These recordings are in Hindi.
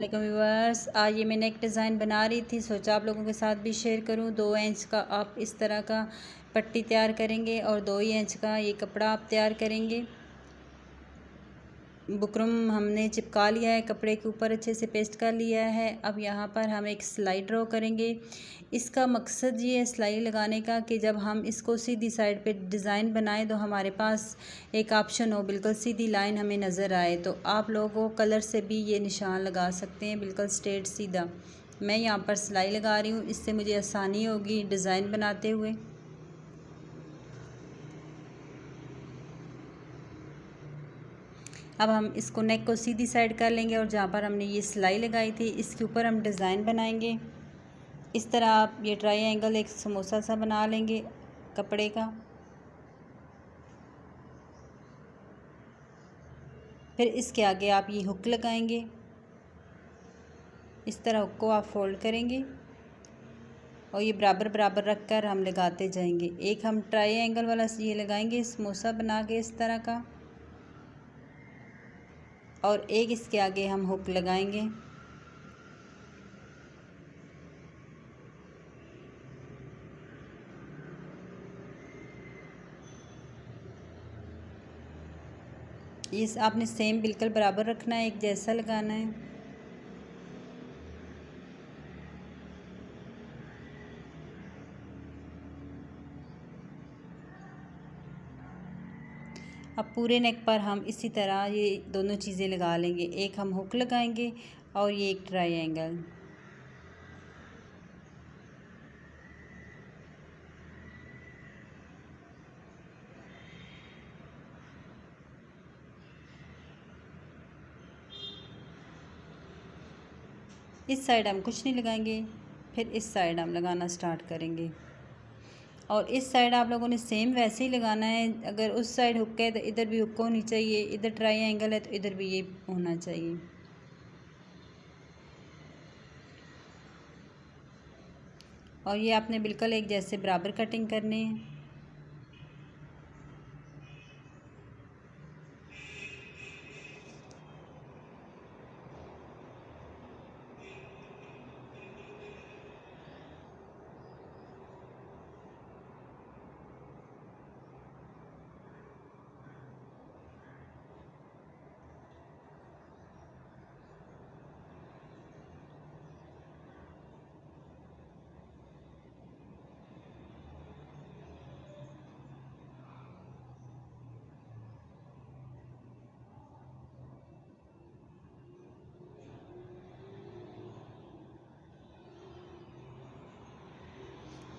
वालेकुम व्यूअर्स, आज ये मैं नेक डिज़ाइन बना रही थी, सोचा आप लोगों के साथ भी शेयर करूं। 2 इंच का आप इस तरह का पट्टी तैयार करेंगे और 2 ही इंच का ये कपड़ा आप तैयार करेंगे। बुकरम हमने चिपका लिया है, कपड़े के ऊपर अच्छे से पेस्ट कर लिया है। अब यहाँ पर हम एक सिलाई ड्रॉ करेंगे। इसका मकसद ये है सिलाई लगाने का कि जब हम इसको सीधी साइड पे डिज़ाइन बनाएं तो हमारे पास एक ऑप्शन हो, बिल्कुल सीधी लाइन हमें नज़र आए। तो आप लोगों कलर से भी ये निशान लगा सकते हैं, बिल्कुल स्ट्रेट सीधा। मैं यहाँ पर सिलाई लगा रही हूँ, इससे मुझे आसानी होगी डिज़ाइन बनाते हुए। अब हम इसको नेक को सीधी साइड कर लेंगे और जहाँ पर हमने ये सिलाई लगाई थी इसके ऊपर हम डिज़ाइन बनाएंगे। इस तरह आप ये ट्रायंगल एक समोसा सा बना लेंगे कपड़े का। फिर इसके आगे आप ये हुक लगाएंगे। इस तरह हुक को आप फोल्ड करेंगे और ये बराबर बराबर रख कर हम लगाते जाएंगे। एक हम ट्रायंगल वाला ये लगाएंगे समोसा बना के इस तरह का, और एक इसके आगे हम हुक लगाएंगे। इस आपने सेम बिल्कुल बराबर रखना है, एक जैसा लगाना है। अब पूरे नेक पर हम इसी तरह ये दोनों चीज़ें लगा लेंगे। एक हम हुक लगाएंगे और ये एक ट्रायंगल। इस साइड हम कुछ नहीं लगाएंगे, फिर इस साइड हम लगाना स्टार्ट करेंगे। और इस साइड आप लोगों ने सेम वैसे ही लगाना है। अगर उस साइड हुक है तो इधर भी हुक होनी चाहिए, इधर ट्रायंगल है तो इधर भी ये होना चाहिए। और ये आपने बिल्कुल एक जैसे बराबर कटिंग करनी है।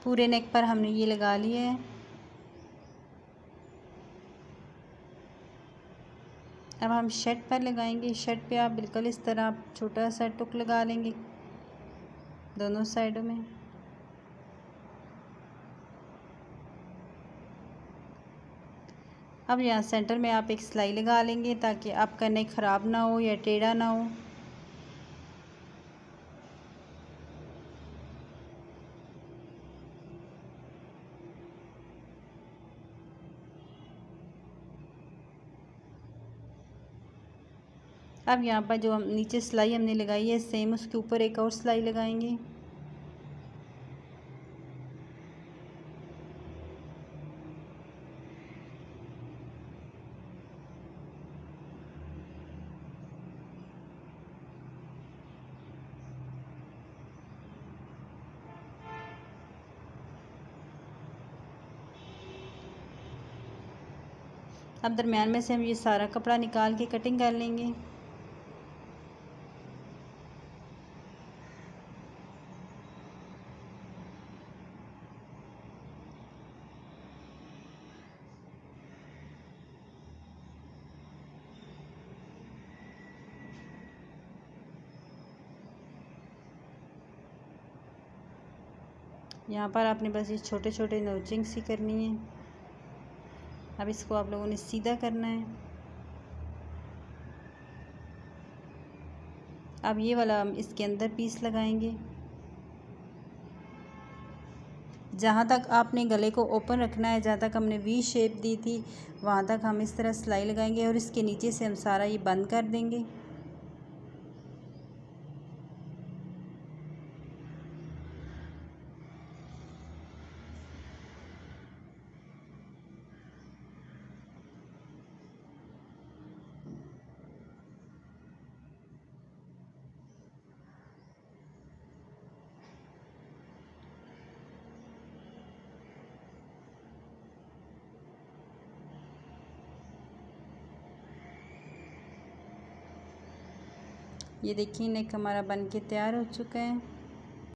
पूरे नेक पर हमने ये लगा लिया है। अब हम शर्ट पर लगाएंगे। शर्ट पे आप बिल्कुल इस तरह छोटा सा टुक लगा लेंगे दोनों साइडों में। अब यहाँ सेंटर में आप एक सिलाई लगा लेंगे ताकि आपका नेक ख़राब ना हो या टेढ़ा ना हो। अब यहाँ पर जो हम नीचे सिलाई हमने लगाई है सेम उसके ऊपर एक और सिलाई लगाएंगे। अब दरम्यान में से हम ये सारा कपड़ा निकाल के कटिंग कर लेंगे। यहाँ पर आपने बस ये छोटे छोटे नोचिंग सी करनी है। अब इसको आप लोगों ने सीधा करना है। अब ये वाला हम इसके अंदर पीस लगाएंगे। जहाँ तक आपने गले को ओपन रखना है, जहाँ तक हमने वी शेप दी थी वहाँ तक हम इस तरह सिलाई लगाएंगे और इसके नीचे से हम सारा ये बंद कर देंगे। ये देखिए नेक हमारा बन के तैयार हो चुका है।